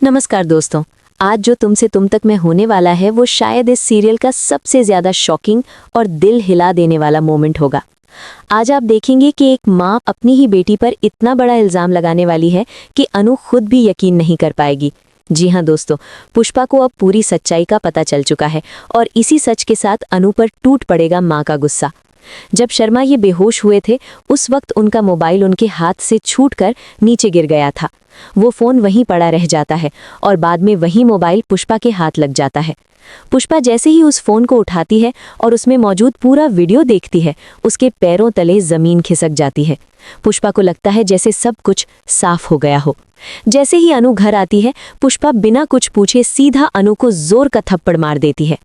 नमस्कार दोस्तों। आज जो तुमसे तुम तक में होने वाला है वो शायद इस सीरियल का सबसे ज्यादा शॉकिंग और दिल हिला देने वाला मोमेंट होगा। आज आप देखेंगे कि एक माँ अपनी ही बेटी पर इतना बड़ा इल्जाम लगाने वाली है कि अनु खुद भी यकीन नहीं कर पाएगी। जी हाँ दोस्तों, पुष्पा को अब पूरी सच्चाई का पता चल चुका है और इसी सच के साथ अनु पर टूट पड़ेगा माँ का गुस्सा। जब शर्मा ये बेहोश हुए थे उस वक्त उनका मोबाइल उनके हाथ से छूटकर नीचे गिर गया था। वो फोन वहीं पड़ा रह जाता है और बाद में वही मोबाइल पुष्पा के हाथ लग जाता है। पुष्पा जैसे ही उस फोन को उठाती है और उसमें मौजूद पूरा वीडियो देखती है, उसके पैरों तले जमीन खिसक जाती है। पुष्पा को लगता है जैसे सब कुछ साफ हो गया हो। जैसे ही अनु घर आती है, पुष्पा बिना कुछ पूछे सीधा अनु को जोर का थप्पड़ मार देती है।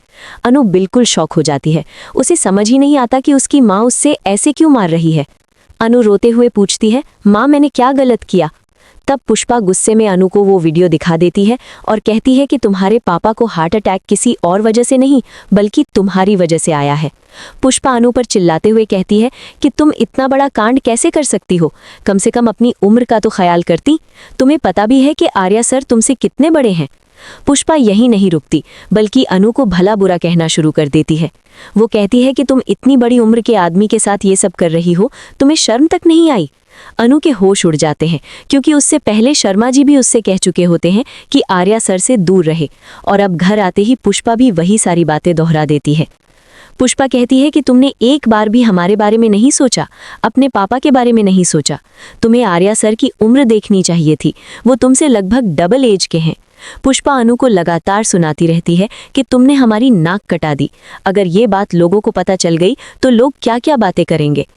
अनु बिल्कुल शॉक हो जाती है। उसे समझ ही नहीं आता कि उसकी माँ उससे ऐसे क्यों मार रही है। अनु रोते हुए पूछती है, माँ मैंने क्या गलत किया? तब पुष्पा गुस्से में अनु को वो वीडियो दिखा देती है और कहती है कि तुम्हारे पापा को हार्ट अटैक किसी और वजह से नहीं बल्कि तुम्हारी वजह से आया है। पुष्पा अनु पर चिल्लाते हुए कहती है कि तुम इतना बड़ा कांड कैसे कर सकती हो? कम से कम अपनी उम्र का तो ख्याल करती। तुम्हें पता भी है कि आर्या सर तुमसे कितने बड़े हैं। पुष्पा यही नहीं रुकती बल्कि अनु को भला बुरा कहना शुरू कर देती है। वो कहती है कि तुम इतनी बड़ी उम्र के आदमी के साथ ये सब कर रही हो, तुम्हें शर्म तक नहीं आई? अनु के होश उड़ जाते हैं क्योंकि उससे पहले शर्मा जी भी उससे कह चुके होते हैं कि आर्या सर से दूर रहे, और अब घर आते ही पुष्पा भी वही सारी बातें दोहरा देती है। पुष्पा कहती है कि तुमने एक बार भी हमारे बारे में नहीं सोचा, अपने पापा के बारे में नहीं सोचा। तुम्हें आर्या सर की उम्र देखनी चाहिए थी, वो तुमसे लगभग डबल एज के हैं। पुष्पा अनु को लगातार सुनाती रहती है कि तुमने हमारी नाक कटा दी। अगर ये बात लोगों को पता चल गई तो लोग क्या क्या बातें करेंगे।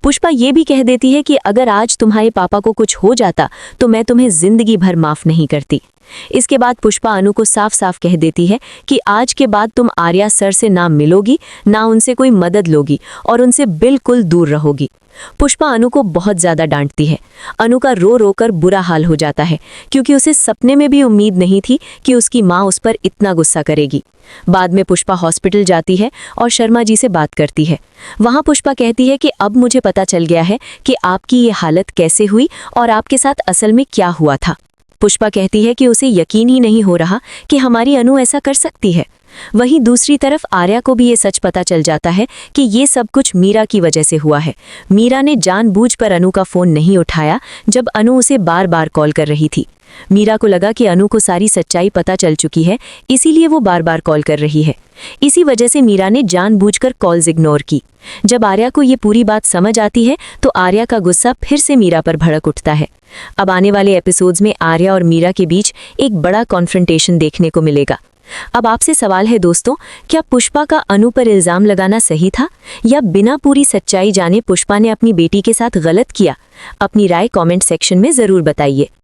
पुष्पा ये भी कह देती है कि अगर आज तुम्हारे पापा को कुछ हो जाता तो मैं तुम्हें जिंदगी भर माफ नहीं करती। इसके बाद पुष्पा अनु को साफ साफ कह देती है कि आज के बाद तुम आर्या सर से ना मिलोगी, ना उनसे कोई मदद लोगी और उनसे बिल्कुल दूर रहोगी। पुष्पा अनु को बहुत ज्यादा डांटती है। अनु का रो रो कर बुरा हाल हो जाता है क्योंकि उसे सपने में भी उम्मीद नहीं थी कि उसकी माँ उस पर इतना गुस्सा करेगी। बाद में पुष्पा हॉस्पिटल जाती है और शर्मा जी से बात करती है। वहां पुष्पा कहती है कि अब मुझे पता चल गया है कि आपकी ये हालत कैसे हुई और आपके साथ असल में क्या हुआ था। पुष्पा कहती है कि उसे यकीन ही नहीं हो रहा कि हमारी अनु ऐसा कर सकती है। वहीं दूसरी तरफ आर्या को भी ये सच पता चल जाता है कि ये सब कुछ मीरा की वजह से हुआ है। मीरा ने जानबूझकर अनु का फोन नहीं उठाया जब अनु उसे बार बार कॉल कर रही थी। मीरा को लगा कि अनु को सारी सच्चाई पता चल चुकी है, इसीलिए वो बार बार कॉल कर रही है। इसी वजह से मीरा ने जानबूझकर कॉल्स इग्नोर की। जब आर्या को ये पूरी बात समझ आती है तो आर्या का गुस्सा फिर से मीरा पर भड़क उठता है। अब आने वाले एपिसोड्स में आर्या और मीरा के बीच एक बड़ा कॉन्फ्रंटेशन देखने को मिलेगा। अब आपसे सवाल है दोस्तों, क्या पुष्पा का अनु पर इल्जाम लगाना सही था या बिना पूरी सच्चाई जाने पुष्पा ने अपनी बेटी के साथ गलत किया? अपनी राय कमेंट सेक्शन में जरूर बताइए।